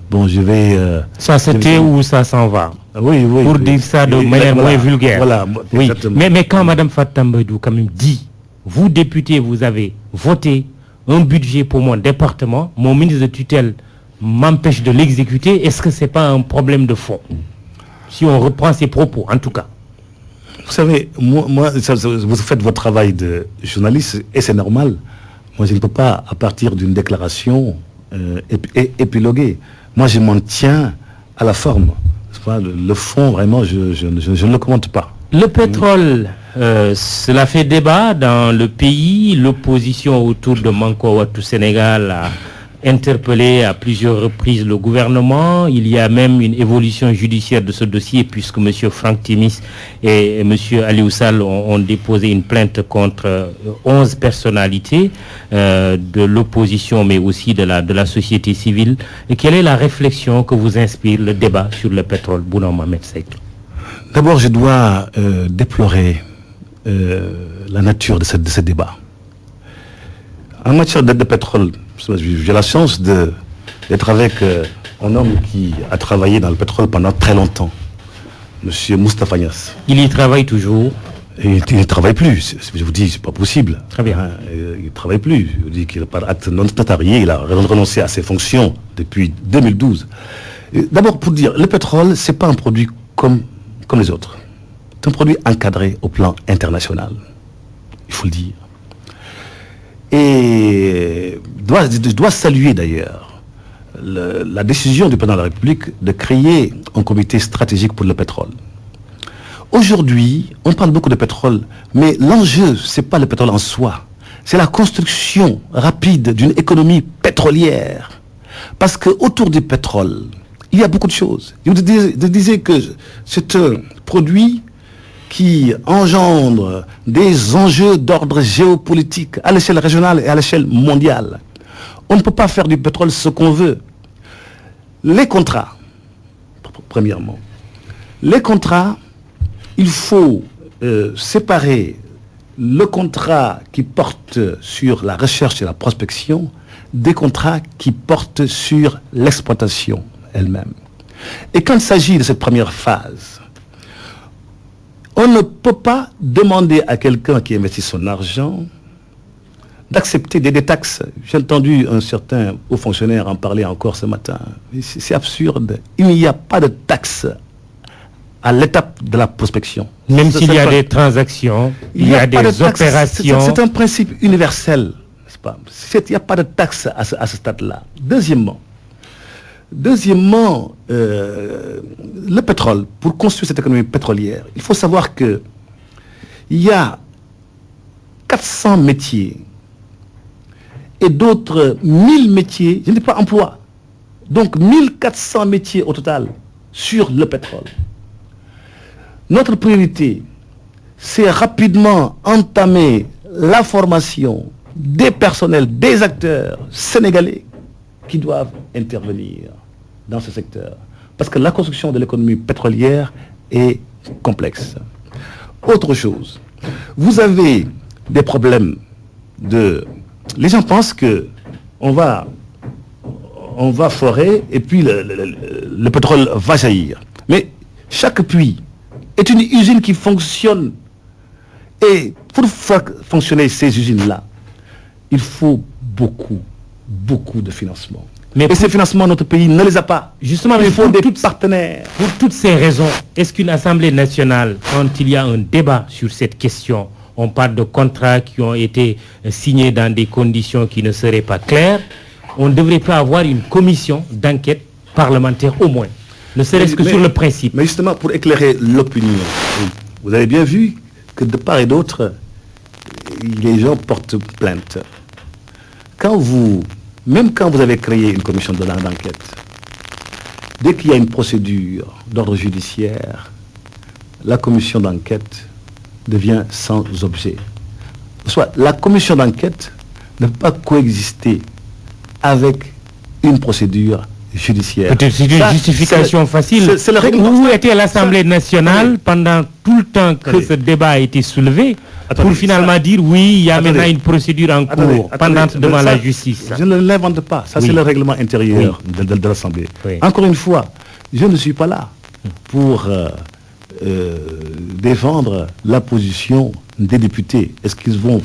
Bon, je vais... ça c'était où ça s'en va. Oui, oui. Pour dire ça de manière moins vulgaire. Voilà, oui. Mais quand Mme Fatambedou quand même dit, vous députés, vous avez voté un budget pour mon département, mon ministre de tutelle m'empêche de l'exécuter, est-ce que ce n'est pas un problème de fond? Si on reprend ses propos, en tout cas. Vous savez, moi, vous faites votre travail de journaliste et c'est normal. Moi, je ne peux pas, à partir d'une déclaration épiloguer. Moi, je m'en tiens à la forme. Le fond, vraiment, je ne le commente pas. Le pétrole, cela fait débat dans le pays. L'opposition autour de Manko Watu Sénégal a interpellé à plusieurs reprises le gouvernement. Il y a même une évolution judiciaire de ce dossier puisque M. Franck Timis et M. Aliou Sall ont déposé une plainte contre 11 personnalités de l'opposition mais aussi de la société civile. Et quelle est la réflexion que vous inspire le débat sur le pétrole, Bouna Mohamed Seck? D'abord, je dois déplorer la nature de ce débat. En matière d'aide de pétrole, j'ai la chance d'être avec un homme qui a travaillé dans le pétrole pendant très longtemps, M. Moustapha Niasse. Il y travaille toujours? Et il ne travaille plus. Je vous dis, c'est pas possible. Très bien. Il ne travaille plus. Je vous dis qu'il par acte non notarié, il a renoncé à ses fonctions depuis 2012. D'abord, pour dire, le pétrole, c'est pas un produit comme les autres. C'est un produit encadré au plan international. Il faut le dire. Et je dois saluer d'ailleurs la décision du président de la République de créer un comité stratégique pour le pétrole. Aujourd'hui, on parle beaucoup de pétrole, mais l'enjeu, ce n'est pas le pétrole en soi. C'est la construction rapide d'une économie pétrolière. Parce qu'autour du pétrole, il y a beaucoup de choses. Je disais que c'est un produit qui engendre des enjeux d'ordre géopolitique à l'échelle régionale et à l'échelle mondiale. On ne peut pas faire du pétrole ce qu'on veut. Les contrats, premièrement. Les contrats, il faut séparer le contrat qui porte sur la recherche et la prospection des contrats qui portent sur l'exploitation elle-même. Et quand il s'agit de cette première phase, on ne peut pas demander à quelqu'un qui investit son argent d'accepter des taxes. J'ai entendu un certain haut fonctionnaire en parler encore ce matin. C'est absurde. Il n'y a pas de taxes à l'étape de la prospection. Même s'il y a des transactions, il y a des opérations. C'est un principe universel, n'est-ce pas? Il n'y a pas de taxes à ce stade-là. Deuxièmement, le pétrole, pour construire cette économie pétrolière, il faut savoir qu'il y a 400 métiers et d'autres 1000 métiers, je ne dis pas emploi, donc 1400 métiers au total sur le pétrole. Notre priorité, c'est rapidement entamer la formation des personnels, des acteurs sénégalais qui doivent intervenir dans ce secteur. Parce que la construction de l'économie pétrolière est complexe. Autre chose, vous avez des problèmes de... Les gens pensent que on va forer et puis le pétrole va jaillir. Mais chaque puits est une usine qui fonctionne. Et pour faire fonctionner ces usines-là, il faut beaucoup de financement. Et ces financements, notre pays ne les a pas. Justement, il faut des partenaires. Pour toutes ces raisons, est-ce qu'une Assemblée nationale, quand il y a un débat sur cette question, on parle de contrats qui ont été signés dans des conditions qui ne seraient pas claires, on ne devrait pas avoir une commission d'enquête parlementaire au moins, ne serait-ce que sur le principe. Mais justement, pour éclairer l'opinion, vous avez bien vu que de part et d'autre, les gens portent plainte. Même quand vous avez créé une commission d'enquête, dès qu'il y a une procédure d'ordre judiciaire, la commission d'enquête devient sans objet. Soit la commission d'enquête ne peut pas coexister avec une procédure judiciaire. Peut-être c'est une justification facile. C'est le règlement. Où était l'Assemblée nationale pendant tout le temps que ce débat a été soulevé pour finalement dire oui, il y a maintenant une procédure en cours pendante devant la justice. Je ne l'invente pas. Ça, c'est le règlement intérieur de l'Assemblée. Oui. Encore une fois, je ne suis pas là pour défendre la position des députés. Est-ce qu'ils vont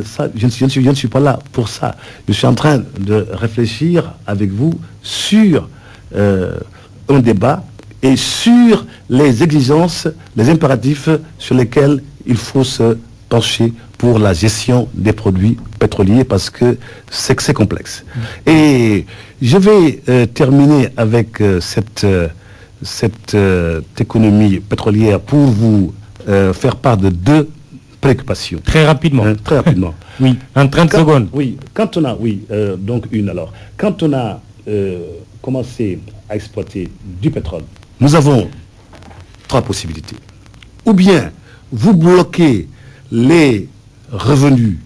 ça, je ne suis pas là pour ça. Je suis en train de réfléchir avec vous sur un débat et sur les exigences, les impératifs sur lesquels il faut se pencher pour la gestion des produits pétroliers parce que c'est complexe. Et je vais terminer avec cette économie pétrolière pour vous faire part de deux préoccupations. Très rapidement. Très rapidement. Oui, en 30 secondes. Oui, quand on a, donc une alors. Quand on a commencé à exploiter du pétrole, nous avons trois possibilités. Ou bien vous bloquez les revenus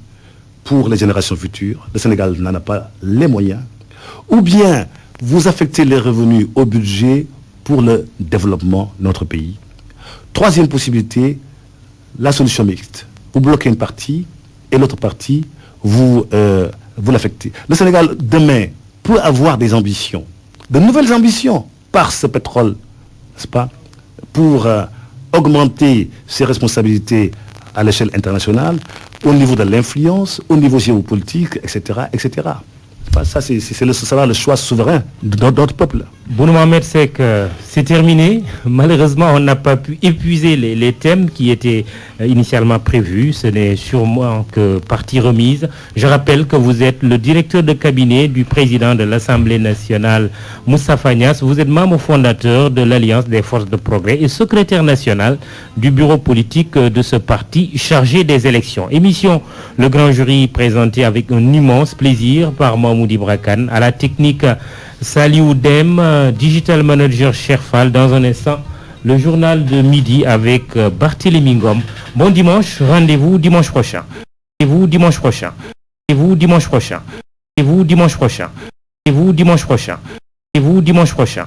pour les générations futures, le Sénégal n'en a pas les moyens, ou bien vous affectez les revenus au budget pour le développement de notre pays. Troisième possibilité, la solution mixte. Vous bloquez une partie et l'autre partie, vous l'affectez. Le Sénégal, demain, peut avoir des ambitions, de nouvelles ambitions par ce pétrole, n'est-ce pas, pour augmenter ses responsabilités à l'échelle internationale, au niveau de l'influence, au niveau géopolitique, etc., etc. Ça, ce sera le choix souverain de notre peuple. Bounou Mohamed Seck, c'est terminé. Malheureusement, on n'a pas pu épuiser les thèmes qui étaient initialement prévus. Ce n'est sûrement que partie remise. Je rappelle que vous êtes le directeur de cabinet du président de l'Assemblée nationale, Moustapha Niasse. Vous êtes membre fondateur de l'Alliance des forces de progrès et secrétaire national du bureau politique de ce parti chargé des élections. Émission Le Grand Jury présenté avec un immense plaisir par Mahmoud Ibrakan. À la technique, Saliou Dem, Digital Manager Cherfal. Dans un instant, le journal de midi avec Barthélémy Ngom. Bon dimanche, rendez-vous dimanche prochain. Rendez-vous dimanche prochain. Rendez-vous dimanche prochain. Rendez-vous dimanche prochain. Rendez-vous dimanche prochain. Rendez-vous dimanche prochain.